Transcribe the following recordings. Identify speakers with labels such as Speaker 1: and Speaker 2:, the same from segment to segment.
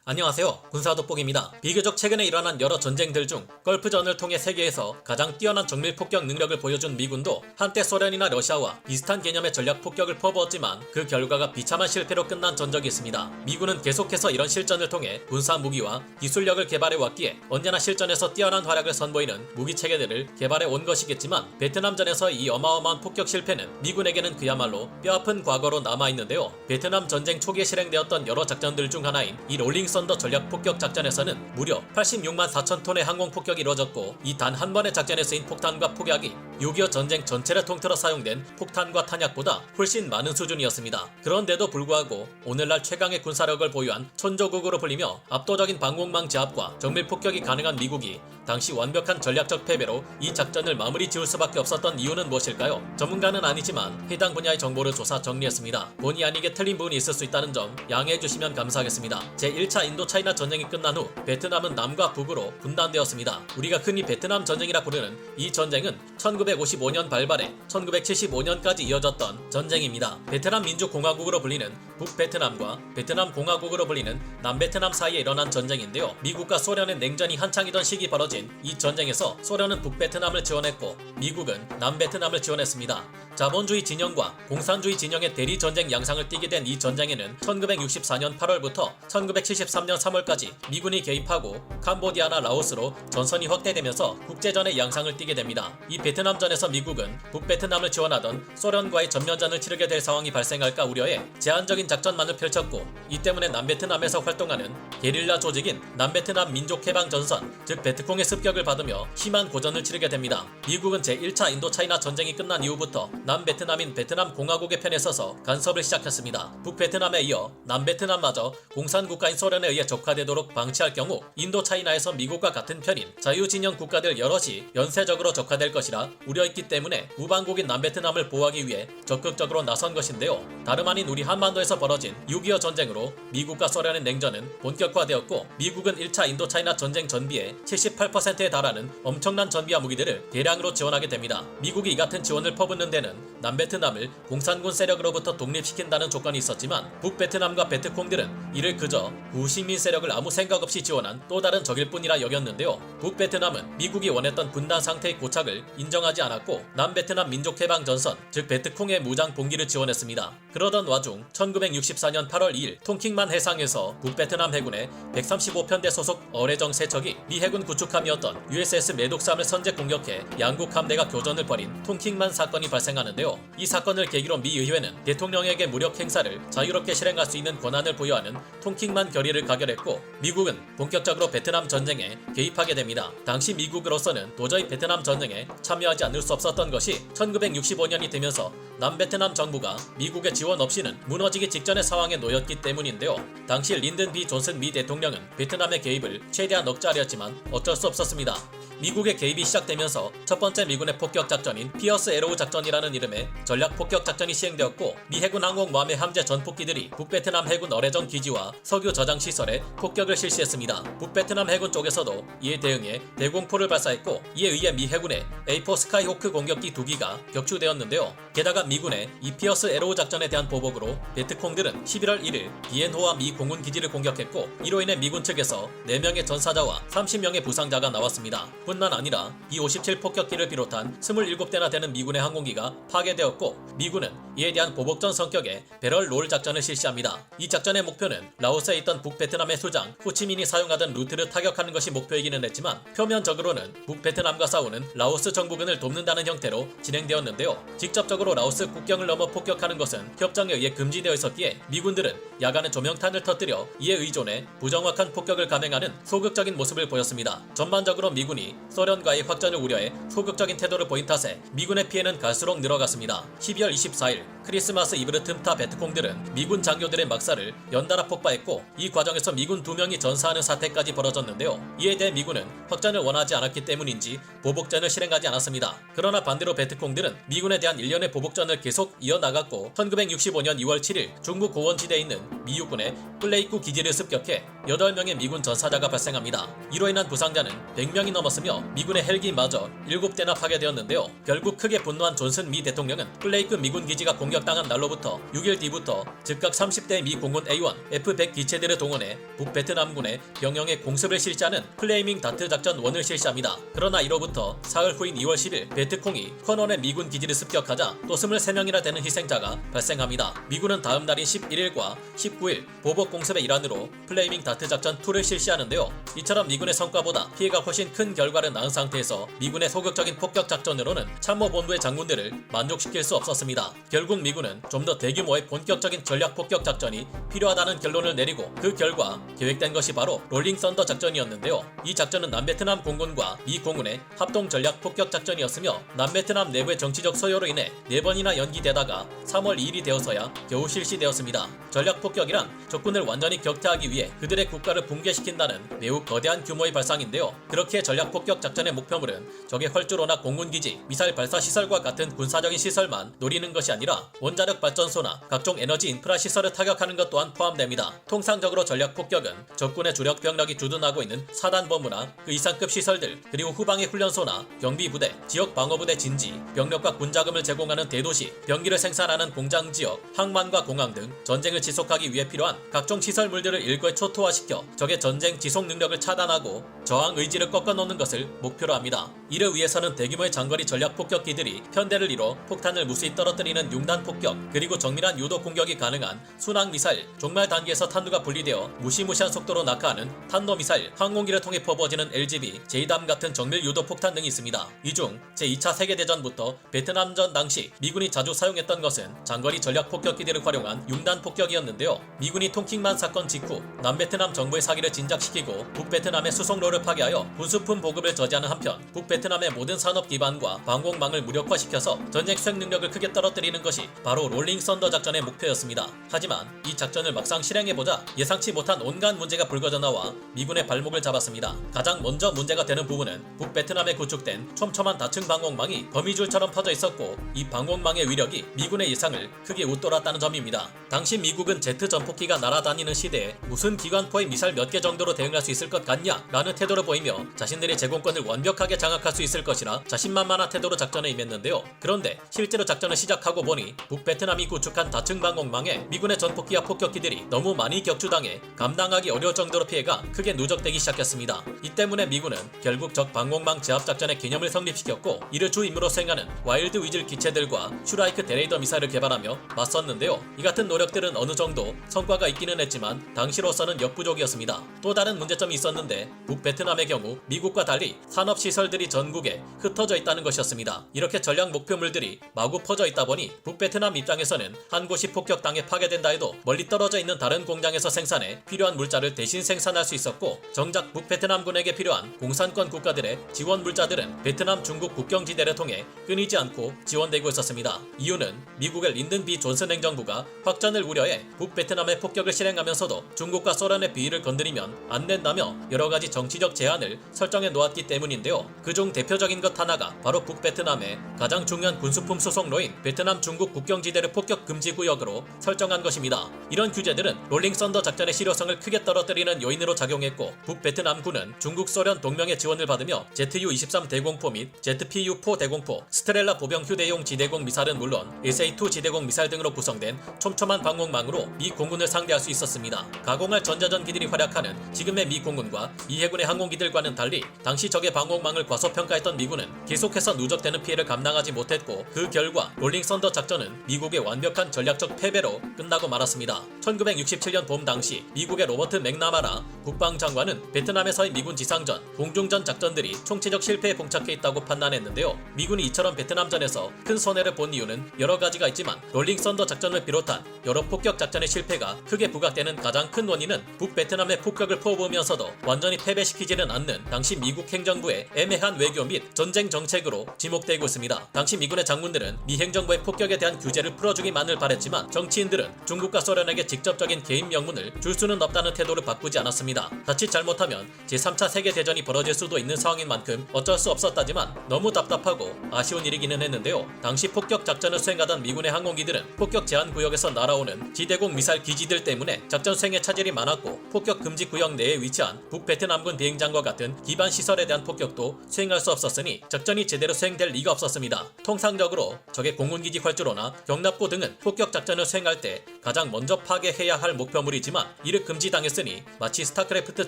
Speaker 1: 안녕하세요. 군사돋보기입니다. 비교적 최근에 일어난 여러 전쟁들 중 걸프전을 통해 세계에서 가장 뛰어난 정밀 폭격 능력을 보여준 미군도 한때 소련이나 러시아와 비슷한 개념의 전략 폭격을 퍼부었지만 그 결과가 비참한 실패로 끝난 전적이 있습니다. 미군은 계속해서 이런 실전을 통해 군사 무기와 기술력을 개발해 왔기에 언제나 실전에서 뛰어난 활약을 선보이는 무기 체계들을 개발해 온 것이겠지만 베트남전에서 이 어마어마한 폭격 실패는 미군에게는 그야말로 뼈아픈 과거로 남아있는데요. 베트남 전쟁 초기에 실행되었던 여러 작전들 중 하나인 이 롤링 썬더 전략 폭격 작전에서는 무려 86만 4천 톤의 항공 폭격이 이루어졌고 이 단 한 번의 작전에 쓰인 폭탄과 폭약이 6.25 전쟁 전체를 통틀어 사용된 폭탄과 탄약보다 훨씬 많은 수준이었습니다. 그런데도 불구하고 오늘날 최강의 군사력을 보유한 천조국으로 불리며 압도적인 방공망 제압과 정밀 폭격이 가능한 미국이 당시 완벽한 전략적 패배로 이 작전을 마무리 지을 수밖에 없었던 이유는 무엇일까요? 전문가는 아니지만 해당 분야의 정보를 조사 정리했습니다. 본의 아니게 틀린 부분이 있을 수 있다는 점 양해해 주시면 감사하겠습니다. 제1차 인도차이나 전쟁이 끝난 후 베트남은 남과 북으로 분단되었습니다. 우리가 흔히 베트남 전쟁이라 부르는 이 전쟁은 1955년 발발해 1975년까지 이어졌던 전쟁입니다. 베트남 민주공화국으로 불리는 북베트남과 베트남 공화국으로 불리는 남베트남 사이에 일어난 전쟁인데요. 미국과 소련의 냉전이 한창이던 시기 벌어진 이 전쟁에서 소련은 북베트남을 지원했고 미국은 남베트남을 지원했습니다. 자본주의 진영과 공산주의 진영의 대리 전쟁 양상을 띠게 된 이 전쟁에는 1964년 8월부터 1973년 3월까지 미군이 개입하고 캄보디아나 라오스로 전선이 확대되면서 국제전의 양상을 띠게 됩니다. 이 베트남전에서 미국은 북베트남을 지원하던 소련과의 전면전을 치르게 될 상황이 발생할까 우려해 제한적인 작전만을 펼쳤고 이 때문에 남베트남에서 활동하는 게릴라 조직인 남베트남 민족해방전선 즉 베트콩의 습격을 받으며 심한 고전을 치르게 됩니다. 미국은 제1차 인도차이나 전쟁이 끝난 이후부터 남베트남인 베트남 공화국의 편에 서서 간섭을 시작했습니다. 북베트남에 이어 남베트남마저 공산국가인 소련에 의해 적화되도록 방치할 경우 인도차이나에서 미국과 같은 편인 자유진영 국가들 여럿이 연쇄적으로 적화될 것이라 우려했기 때문에 무방국인 남베트남을 보호하기 위해 적극적으로 나선 것인데요. 다름 아닌 우리 한반도에서 벌어진 6.25 전쟁으로 미국과 소련의 냉전은 본격화되었고 미국은 1차 인도차이나 전쟁 전비의 78%에 달하는 엄청난 전비와 무기들을 대량으로 지원하게 됩니다. 미국이 이 같은 지원을 퍼붓는 데는 남베트남을 공산군 세력으로부터 독립시킨다는 조건이 있었지만 북베트남과 베트콩들은 이를 그저 구식민 세력을 아무 생각 없이 지원한 또 다른 적일 뿐이라 여겼는데요. 북베트남은 미국이 원했던 분단 상태의 고착을 인정하지 않았고 남베트남 민족해방전선 즉 베트콩의 무장 봉기를 지원했습니다. 그러던 와중 1964년 8월 2일 통킹만 해상에서 북베트남 해군의 135편대 소속 어뢰정 세척이 미 해군 구축함이었던 USS 매독삼을 선제 공격해 양국 함대가 교전을 벌인 통킹만 사건이 발생하는데요. 이 사건을 계기로 미 의회는 대통령에게 무력 행사를 자유롭게 실행할 수 있는 권한을 부여하는 통킹만 결의를 가결했고 미국은 본격적으로 베트남 전쟁에 개입하게 됩니다. 당시 미국으로서는 도저히 베트남 전쟁에 참여하지 않을 수 없었던 것이 1965년이 되면서 남베트남 정부가 미국의 지원 없이는 무너지기 직전의 상황에 놓였기 때문인데요. 당시 린든 B 존슨 미 대통령은 베트남의 개입을 최대한 억제하렸지만 어쩔 수 없었습니다. 미국의 개입이 시작되면서 첫 번째 미군의 폭격 작전인 피어스 에로우 작전이라는 이름의 전략 폭격 작전이 시행되었고 미 해군 항공모함의 함재 전폭기들이 북베트남 해군 어뢰정 기지와 석유 저장 시설에 폭격을 실시했습니다. 북베트남 해군 쪽에서도 이에 대응해 대공포를 발사했고 이에 의해 미 해군의 A4 스카이호크 공격기 2기가 격추되었는데요. 게다가 미군의 이 피어스 에로우 작전에 대한 보복으로 베트콩들은 11월 1일 비엔호와 미 공군 기지를 공격했고 이로 인해 미군 측에서 4명의 전사자와 30명의 부상자가 나왔습니다. 뿐만 아니라 B-57 폭격기를 비롯한 27대나 되는 미군의 항공기가 파괴되었고 미군은 이에 대한 보복전 성격의 배럴 롤 작전을 실시합니다. 이 작전의 목표는 라오스에 있던 북베트남의 수장 호치민이 사용하던 루트를 타격하는 것이 목표이기는 했지만 표면적으로는 북베트남과 싸우는 라오스 정부군을 돕는다는 형태로 진행되었는데요. 직접적으로 라오스 국경을 넘어 폭격하는 것은 협정에 의해 금지되어 있었기에 미군들은 야간에 조명탄을 터뜨려 이에 의존해 부정확한 폭격을 감행하는 소극적인 모습을 보였습니다. 전반적으로 미군이 소련과의 확전을 우려해 소극적인 태도를 보인 탓에 미군의 피해는 갈수록 늘어갔습니다. 12월 24일 크리스마스 이브를 틈타 베트콩들은 미군 장교들의 막사를 연달아 폭파했고 이 과정에서 미군 2명이 전사하는 사태까지 벌어졌는데요. 이에 대해 미군은 확전을 원하지 않았기 때문인지 보복전을 실행하지 않았습니다. 그러나 반대로 베트콩들은 미군에 대한 일련의 보복전을 계속 이어나갔고 1965년 2월 7일 중부 고원지대에 있는 미 육군의 플레이쿠 기지를 습격해 8명의 미군 전사자가 발생합니다. 이로 인한 부상자는 100명이 넘었습니다. 있었으며 미군의 헬기마저 7대나 파괴되었는데요. 결국 크게 분노한 존슨 미 대통령은 플레이크 미군 기지가 공격당한 날로부터 6일 뒤부터 즉각 30대 미 공군 A1, F-100 기체들을 동원해 북베트남군의 병영에 공습을 실시하는 플레이밍 다트 작전 1을 실시합니다. 그러나 이로부터 사흘 후인 2월 10일 베트콩이 커넌의 미군 기지를 습격하자 또 23명이나 되는 희생자가 발생합니다. 미군은 다음 날인 11일과 19일 보복 공습의 일환으로 플레이밍 다트 작전 2를 실시하는데요. 이처럼 미군의 성과보다 피해가 훨씬 큰 결과를 낳은 상태에서 미군의 소극적인 폭격 작전으로는 참모본부의 장군들을 만족시킬 수 없었습니다. 결국 미군은 좀 더 대규모의 본격적인 전략 폭격 작전이 필요하다는 결론을 내리고 그 결과 계획된 것이 바로 롤링 썬더 작전이었는데요. 이 작전은 남베트남 공군과 미 공군의 합동 전략 폭격 작전이었으며 남베트남 내부의 정치적 소요로 인해 4번이나 연기되다가 3월 2일이 되어서야 겨우 실시되었습니다. 전략 폭격이란 적군을 완전히 격퇴하기 위해 그들의 국가를 붕괴시킨다는 매우 거대한 규모의 발상인데요. 그렇게 전략 폭격 작전의 목표물은 적의 활주로나 공군기지, 미사일 발사 시설과 같은 군사적인 시설만 노리는 것이 아니라 원자력 발전소나 각종 에너지 인프라 시설을 타격하는 것 또한 포함됩니다. 통상적으로 전략 폭격은 적군의 주력 병력이 주둔하고 있는 사단본부나 그 이상급 시설들, 그리고 후방의 훈련소나 경비부대, 지역 방어부대 진지, 병력과 군자금을 제공하는 대도시, 병기를 생산하는 공장지역, 항만과 공항 등 전쟁을 지속하기 위해 필요한 각종 시설물들을 일거에 초토화시켜 적의 전쟁 지속 능력을 차단하고 저항 의지를 꺾어놓는 것을 목표로 합니다. 이를 위해서는 대규모의 장거리 전략 폭격기들이 편대를 이뤄 폭탄을 무수히 떨어뜨리는 융단 폭격, 그리고 정밀한 유도 공격이 가능한 순항 미사일, 종말 단계에서 탄두가 분리되어 무시무시한 속도로 낙하하는 탄도 미사일, 항공기를 통해 퍼부어지는 LGB, 제이담 같은 정밀 유도 폭탄 등이 있습니다. 이 중 제2차 세계대전부터 베트남전 당시 미군이 자주 사용했던 것은 장거리 전략 폭격기들을 활용한 융단 폭격이었는데요. 미군이 통킹만 사건 직후 남베트남 정부의 사기를 진작시키고 북베트남의 수송로를 파괴하여 군수품 보급을 저지하는 한편 북베트남의 모든 산업 기반과 방공망을 무력화시켜서 전쟁 수행 능력을 크게 떨어뜨리는 것이 바로 롤링 썬더 작전의 목표였습니다. 하지만 이 작전을 막상 실행해보자 예상치 못한 온갖 문제가 불거져 나와 미군의 발목을 잡았습니다. 가장 먼저 문제가 되는 부분은 북베트남에 구축된 촘촘한 다층 방공망이 거미줄처럼 퍼져 있었고 이 방공망의 위력이 미군의 예상을 크게 웃돌았다는 점입니다. 당시 미국은 제트 전폭기가 날아다니는 시대에 무슨 기관포의 미사일 몇 개 정도로 대응할 수 있을 것 같냐 라는 태도를 보이며 자신들의 제공권을 완벽하게 장악할 수 있을 것이라 자신만만한 태도로 작전에 임했는데요. 그런데 실제로 작전을 시작하고 보니 북베트남이 구축한 다층 방공망에 미군의 전폭기와 폭격기들이 너무 많이 격추당해 감당하기 어려울 정도로 피해가 크게 누적되기 시작했습니다. 이 때문에 미군은 결국 적 방공망 제압 작전의 개념을 성립시켰고 이를 주 임무로 수행하는 와일드 위즐 기체들과 슈라이크 데레이더 미사일을 개발하며 맞섰는데요. 이 같은 노력들은 어느 정도 성과가 있기는 했지만 당시로서는 역부족이었습니다. 또 다른 문제점이 있었는데 북베트남의 경우 미국과 달리 산업시설들이 전국에 흩어져 있다는 것이었습니다. 이렇게 전략 목표물들이 마구 퍼져 있다 보니 북베트남 입장에서는 한 곳이 폭격당해 파괴된다 해도 멀리 떨어져 있는 다른 공장에서 생산해 필요한 물자를 대신 생산할 수 있었고 정작 북베트남군에게 필요한 공산권 국가들의 지원 물자들은 베트남 중국 국경지대를 통해 끊이지 않고 지원되고 있었습니다. 이유는 미국의 린든 B 존슨 행정부가 확전을 우려해 북베트남의 폭격을 실행하면서도 중국과 소련의 비위를 건드리면 안 된다며 여러가지 정치적 제한을 설정해 놓았기 때문인데요. 그중 대표적인 것 하나가 바로 북베트남의 가장 중요한 군수품 수송로인 베트남 중국 국경지대를 폭격 금지 구역으로 설정한 것입니다. 이런 규제들은 롤링 썬더 작전의 실효성을 크게 떨어뜨리는 요인으로 작용했고 북베트남군은 중국 소련 동맹의 지원을 받으며 ZU-23 대공포 및 ZPU-4 대공포, 스트렐라 보병 휴대용 지대공 미사일은 물론 SA-2 지대공 미사일 등으로 구성된 촘촘한 방공망으로 미 공군을 상대할 수 있었습니다. 가공할 전자전기들이 활약하는 지금의 미 공군과 미 해군의 항공기들과는 달리 당시 적의 방공망을 과소평가했던 미군은 계속해서 누적되는 피해를 감당하지 못했고 그 결과 롤링 썬더 작전은 미국의 완벽한 전략적 패배로 끝나고 말았습니다. 1967년 봄 당시 미국의 로버트 맥나마라 국방장관은 베트남에서의 미군 지상전, 공중전 작전들이 총체적 실패에 봉착해 있다고 판단했는데요. 미군이 이처럼 베트남전에서 큰 손해를 본 이유는 여러 가지가 있지만 롤링 썬더 작전을 비롯한 여러 폭격 작전의 실패가 크게 부각되는 가장 큰 원인은 북베트남의 폭격을 퍼부으면서도 완전히 패배시키지는 않는 당시 미국 행정부의 애매한 외교 및 전쟁 정책으로 지목되고 있습니다. 당시 미군의 장군들은 미 행정부의 폭격에 대한 규제를 풀어주기만을 바랬지만 정치인들은 중국과 소련에게 직접적인 개입 명분을 줄 수는 없다는 태도를 바꾸지 않았습니다. 자칫 잘못하면 제3차 세계대전이 벌어질 수도 있는 상황인 만큼 어쩔 수 없었다지만 너무 답답하고 아쉬운 일이기는 했는데요. 당시 폭격 작전을 수행하던 미군의 항공기들은 폭격 제한 구역에서 날아오는 지대공 미사일 기지들 때문에 작전 수행에 차질이 많았고 폭격 금지 구역 내에 위치한 북베트남군 비행장과 같은 기반 시설 시설에 대한 폭격도 수행할 수 없었으니 작전이 제대로 수행될 리가 없었습니다. 통상적으로 적의 공군기지 활주로나 경납고 등은 폭격 작전을 수행할 때 가장 먼저 파괴해야 할 목표물이지만 이를 금지당했으니 마치 스타크래프트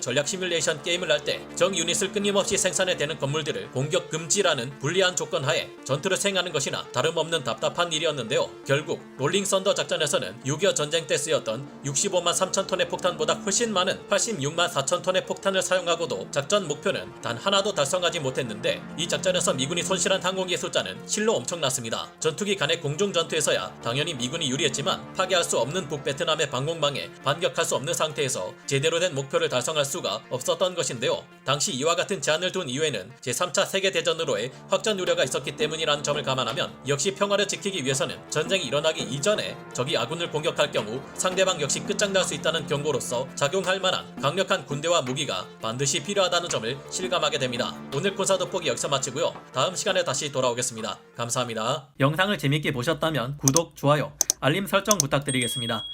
Speaker 1: 전략 시뮬레이션 게임을 할 때 적 유닛을 끊임없이 생산해대는 건물들을 공격 금지라는 불리한 조건 하에 전투를 수행하는 것이나 다름없는 답답한 일이었는데요. 결국 롤링 썬더 작전에서는 6.25 전쟁 때 쓰였던 65만 3천 톤의 폭탄보다 훨씬 많은 86만 4천 톤의 폭탄을 사용하고도 작전 목표는 단 하나도 달성하지 못했는데 이 작전에서 미군이 손실한 항공기의 숫자는 실로 엄청났습니다. 전투기 간의 공중 전투에서야 당연히 미군이 유리했지만 파괴할 수 없는 북베트남의 방공망에 반격할 수 없는 상태에서 제대로 된 목표를 달성할 수가 없었던 것인데요. 당시 이와 같은 제한을 둔 이유에는 제3차 세계대전으로의 확전 우려가 있었기 때문이라는 점을 감안하면 역시 평화를 지키기 위해서는 전쟁이 일어나기 이전에 적이 아군을 공격할 경우 상대방 역시 끝장날 수 있다는 경고로서 작용할 만한 강력한 군대와 무기가 반드시 필요하다는 점을 실감하게 됩니다. 오늘 군사 돋보기 여기서 마치고요. 다음 시간에 다시 돌아오겠습니다. 감사합니다. 영상을 재밌게 보셨다면 구독, 좋아요, 알림 설정 부탁드리겠습니다.